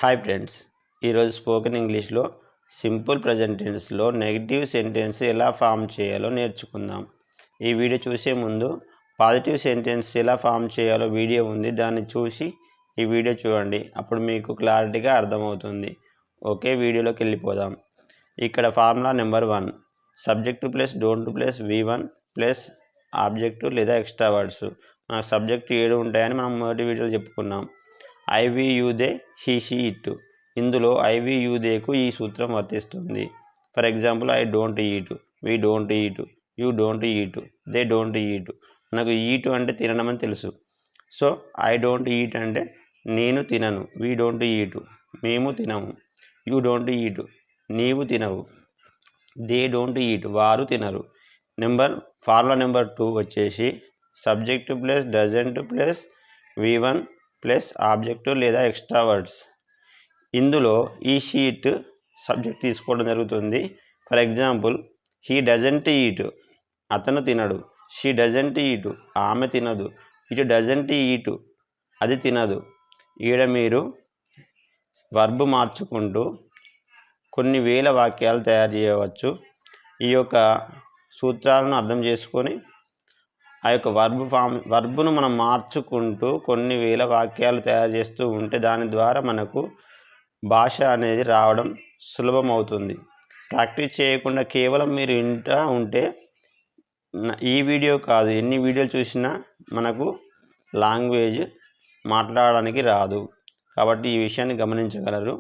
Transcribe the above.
Hi friends, ఈరోజు spoken ఇంగ్లీష్లో simple present టెన్స్లో negative sentence ఎలా ఫామ్ చేయాలో నేర్చుకుందాం. ఈ వీడియో చూసే ముందు పాజిటివ్ సెంటెన్స్ ఎలా ఫామ్ చేయాలో వీడియో ఉంది, దాన్ని చూసి ఈ వీడియో చూడండి. అప్పుడు మీకు క్లారిటీగా అర్థమవుతుంది. ఓకే, వీడియోలోకి వెళ్ళిపోదాం. ఇక్కడ formula number 1, subject plus don't plus V1 plus object లేదా ఎక్స్ట్రా వర్డ్స్. మనకు సబ్జెక్టు 7 ఉంటాయని మనం మొదటి వీడియోలో చెప్పుకున్నాం. I we you they he she it. ఇందులో ఐ వి యూ దేకు ఈ సూత్రం వర్తిస్తుంది. For example, I don't eat, we don't eat, you don't eat, they don't eat. మనకు ఈట్ అంటే తినడం అని తెలుసు. సో ఐ డోంట్ ఈట్ అంటే నేను తినను, వీ డోంట్ ఈట్ మేము తినము, యూ డోంట్ ఈట్ నీవు తినవు, దే డోంట్ ఈట్ వారు తినరు. ఫార్ములా నెంబర్ 2 వచ్చేసి subject plus doesn't plus V1 plus object లేదా ఎక్స్ట్రా వర్డ్స్. ఇందులో ఈ షీట్ సబ్జెక్ట్ తీసుకోవడం జరుగుతుంది. For example, he doesn't eat అతను తినడు, షీ డజంట్ ఈట్ ఆమె తినదు, ఇట్ డజంట్ ఈట్ అది తినదు. ఈడ మీరు వర్బ్ మార్చుకుంటూ కొన్ని వేల వాక్యాలు తయారు చేయవచ్చు. ఈ యొక్క సూత్రాలను అర్థం చేసుకొని ఆ యొక్క వర్బ్ను మనం మార్చుకుంటూ కొన్ని వేల వాక్యాలు తయారు చేస్తూ ఉంటే దాని ద్వారా మనకు భాష అనేది రావడం సులభం అవుతుంది. ప్రాక్టీస్ చేయకుండా కేవలం మీరు వింటూ ఉంటే ఈ వీడియో కాదు, ఎన్ని వీడియోలు చూసినా మనకు లాంగ్వేజ్ మాట్లాడడానికి రాదు. కాబట్టి ఈ విషయాన్ని గమనించగలరు.